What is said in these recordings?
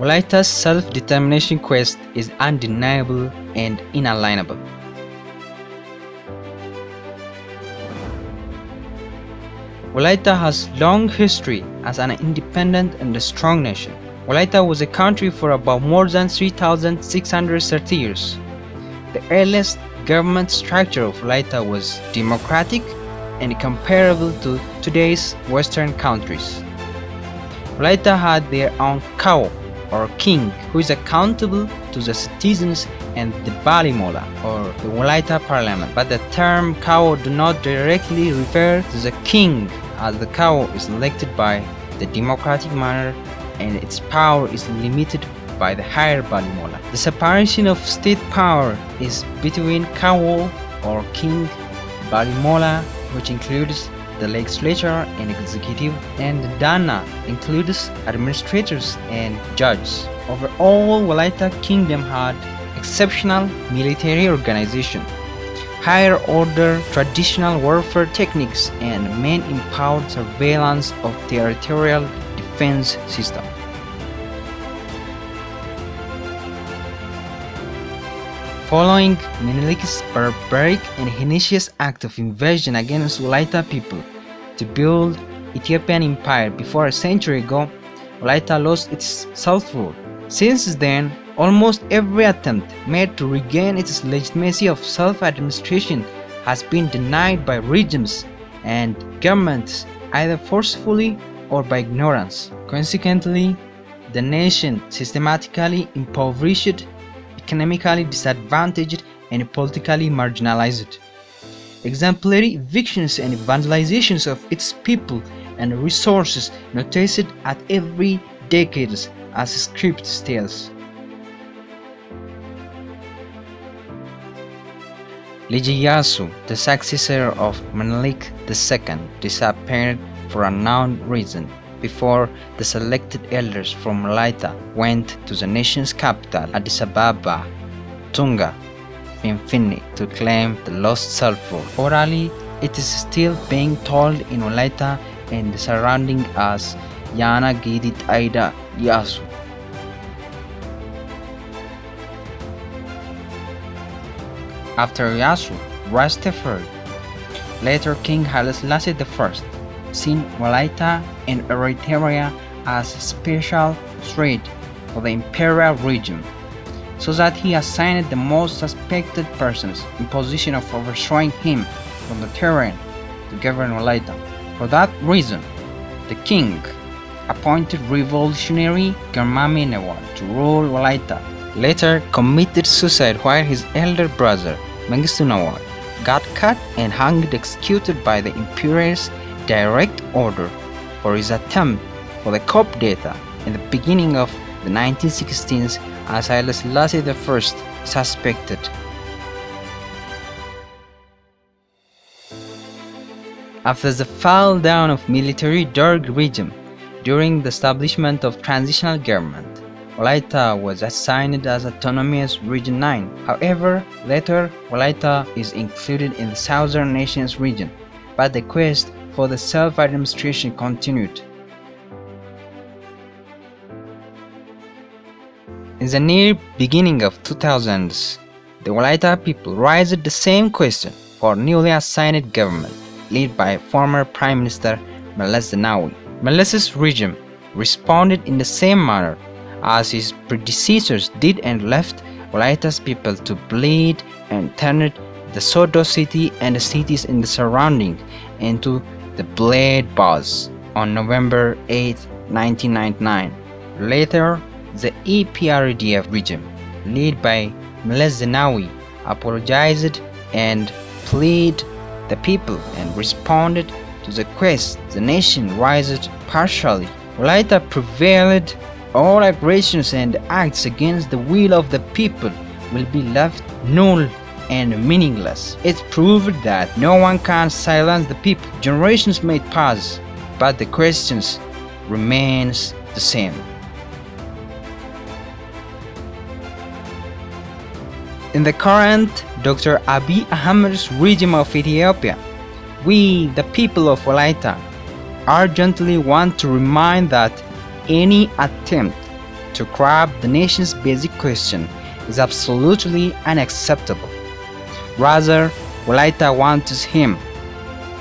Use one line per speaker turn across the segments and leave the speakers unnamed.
Wolaita's self-determination quest is undeniable and inalienable. Wolaita has long history as an independent and strong nation. Wolaita was a country for about more than 3,630 years. The earliest government structure of Wolaita was democratic and comparable to today's Western countries. Wolaita had their own kawo, or king, who is accountable to the citizens, and the balimola, or the Wolaita parliament. But the term kawo do not directly refer to the king, as the kawo is elected by the democratic manner and its power is limited by the higher balimola. The separation of state power is between kawo, or king, balimola, which includes the legislature and executive, and the dana includes administrators and judges. Overall, Wolaita kingdom had exceptional military organization, higher order traditional warfare techniques, and man-empowered surveillance of territorial defense system. Following Menelik's barbaric and heinous act of invasion against Wolaita people to build Ethiopian empire before a century ago, Wolaita lost its self-rule. Since then, almost every attempt made to regain its legitimacy of self-administration has been denied by regimes and governments, either forcefully or by ignorance. Consequently, the nation systematically impoverished, economically disadvantaged, and politically marginalized. Exemplary evictions and vandalizations of its people and resources noticed at every decade, as script tells. ልጅ ኢያሱ, the successor of Menelik II, disappeared for unknown reason before the selected elders from Wolaita went to the nation's capital, Addis Ababa, Tunga, Finfinne, to claim the lost self-rule. Orally, it is still being told in Wolaita and the surrounding as Yana Gidit Aida Yasu. After Yasu, Rastafari, later King Haile Selassie I, seen Wolaita and Eritrea as a special threat for the imperial regime, so that he assigned the most suspected persons in position of overthrowing him from the terrain to govern Wolaita. For that reason, the king appointed revolutionary Garmami Nawal to rule Wolaita. Later committed suicide while his elder brother Mengistu Nawal got cut and hanged, executed by the imperial's direct order for his attempt for the coup d'etat in the beginning of the 1916s, as Haile Selassie I suspected. After the fall down of military Derg regime during the establishment of transitional government, Wolaita was assigned as autonomous Region 9. However, later Wolaita is included in the Southern Nations region, but the quest for the self-administration continued. In the near beginning of 2000s, the Wolaita people raised the same question for newly assigned government, led by former Prime Minister Meles Zenawi. Meles's regime responded in the same manner as his predecessors did and left Wolaita's people to bleed and turned the Sodo city and the cities in the surrounding into the Blade Baths on November 8, 1999. Later, the EPRDF regime, led by Meles Zenawi, apologized and pleaded the people and responded to the quest the nation raised partially. Wolaita prevailed. All aggressions and acts against the will of the people will be left null and meaningless. It proved that no one can silence the people. Generations may pass, but the questions remains the same. In the current Dr. Abiy Ahmed's regime of Ethiopia, we, the people of Wolaita, urgently want to remind that any attempt to grab the nation's basic question is absolutely unacceptable. Rather, Wolaita wants him,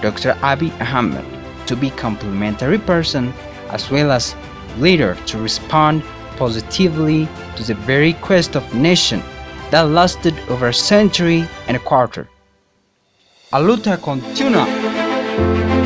Dr. Abiy Ahmed, to be complementary person as well as leader to respond positively to the very quest of nation that lasted over a century and a quarter. A luta continua.